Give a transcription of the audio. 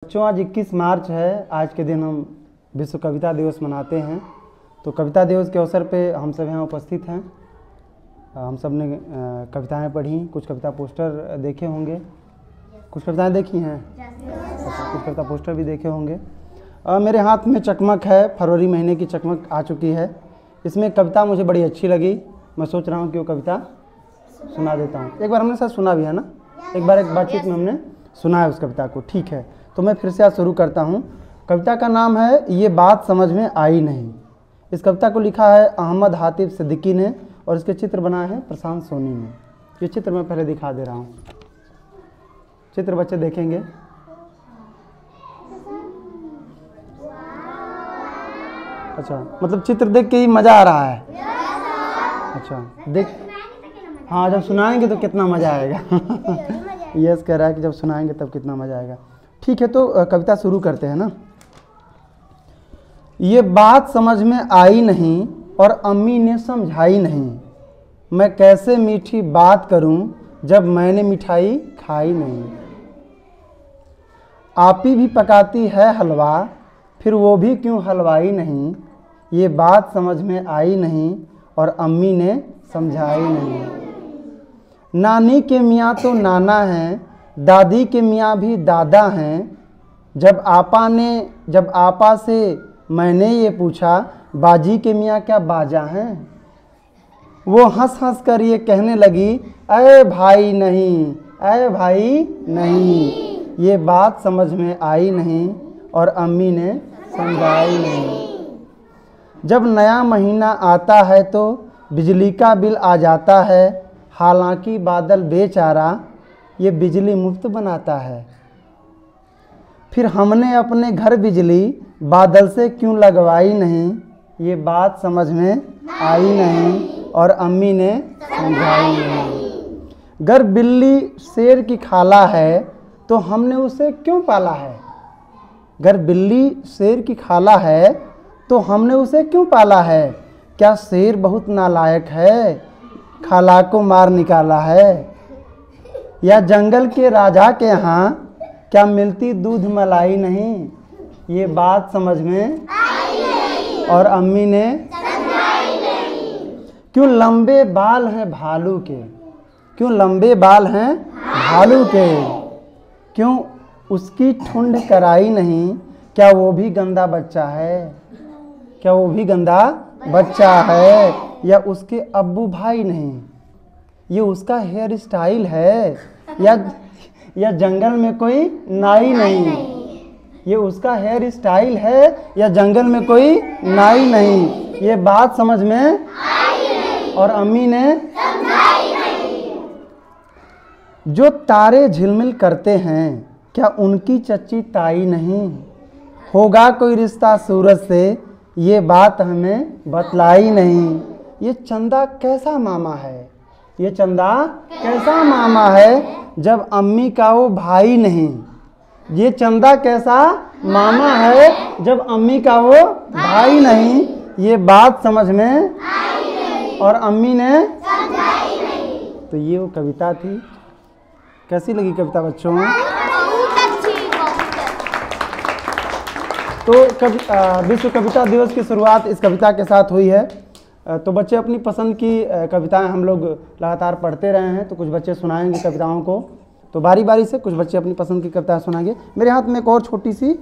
बच्चों, आज 21 मार्च है। आज के दिन हम विश्व कविता दिवस मनाते हैं। तो कविता दिवस के अवसर पे हम सब यहाँ उपस्थित हैं। हम सब ने कविताएं पढ़ी, कुछ कविता पोस्टर देखे होंगे। कुछ कविताएं देखी हैं, कुछ कविता पोस्टर भी देखे होंगे। मेरे हाथ में चकमक है, फरवरी महीने की चकमक आ चुकी है। इसमें कविता मुझे बड़ी अच्छी लगी। मैं सोच रहा हूँ कि वो कविता सुना देता हूँ। एक बार हमने साथ सुना भी है ना, एक बातचीत में हमने सुना है उस कविता को। ठीक है, तो मैं फिर से आज शुरू करता हूँ। कविता का नाम है ये बात समझ में आई नहीं। इस कविता को लिखा है अहमद हातिफ सिद्दीकी ने और इसके चित्र बनाए हैं प्रशांत सोनी ने। ये चित्र मैं पहले दिखा दे रहा हूँ। चित्र बच्चे देखेंगे। अच्छा, मतलब चित्र देख के ही मज़ा आ रहा है। अच्छा, देख, हाँ, जब सुनाएंगे तो कितना मज़ा आएगा। यस कह रहा है कि जब सुनाएंगे तब कितना मज़ा आएगा। ठीक है, तो कविता शुरू करते हैं ना। ये बात समझ में आई नहीं और अम्मी ने समझाई नहीं। मैं कैसे मीठी बात करूं जब मैंने मिठाई खाई नहीं। आपी भी पकाती है हलवा, फिर वो भी क्यों हलवाई नहीं। ये बात समझ में आई नहीं और अम्मी ने समझाई नहीं। नानी के मियाँ तो नाना हैं, दादी के मियाँ भी दादा हैं। जब आपा से मैंने ये पूछा, बाजी के मियाँ क्या बाजा हैं। वो हंस हंस कर ये कहने लगी, अरे भाई नहीं, अरे भाई नहीं। ये बात समझ में आई नहीं और अम्मी ने समझाई नहीं। जब नया महीना आता है तो बिजली का बिल आ जाता है। हालांकि बादल बेचारा ये बिजली मुफ्त बनाता है। फिर हमने अपने घर बिजली बादल से क्यों लगवाई नहीं। ये बात समझ में आई नहीं और अम्मी ने समझाई नहीं। घर बिल्ली शेर की खाला है तो हमने उसे क्यों पाला है। घर बिल्ली शेर की खाला है तो हमने उसे क्यों पाला है। क्या शेर बहुत नालायक है, खाला को मार निकाला है। या जंगल के राजा के यहाँ क्या मिलती दूध मलाई नहीं। ये बात समझ में आई नहीं और अम्मी ने समझाई नहीं। क्यों लंबे बाल हैं भालू के, क्यों लंबे बाल हैं भालू के। क्यों उसकी ठुंड कराई नहीं। क्या वो भी गंदा बच्चा है, क्या वो भी गंदा बच्चा है। या उसके अब्बू भाई नहीं, ये उसका हेयर स्टाइल है। या जंगल में कोई नाई नहीं। ये उसका हेयर स्टाइल है या जंगल में कोई नाई नहीं। ये बात समझ में आई नहीं और अम्मी ने समझाई नहीं। जो तारे झिलमिल करते हैं क्या उनकी चच्ची ताई नहीं। होगा कोई रिश्ता सूरज से, ये बात हमें बतलाई नहीं। ये चंदा कैसा मामा है, ये चंदा कैसा मामा है जब अम्मी का वो भाई नहीं। ये चंदा कैसा मामा है जब अम्मी का वो भाई नहीं। ये बात समझ में आई नहीं और अम्मी ने समझाई नहीं। तो ये वो कविता थी। कैसी लगी कविता बच्चों? तो विश्व कविता दिवस की शुरुआत इस कविता के साथ हुई है। तो बच्चे अपनी पसंद की कविताएं हम लोग लगातार पढ़ते रहे हैं। तो कुछ बच्चे सुनाएंगे कविताओं को। तो बारी बारी से कुछ बच्चे अपनी पसंद की कविताएं सुनाएंगे। मेरे हाथ में एक और छोटी सी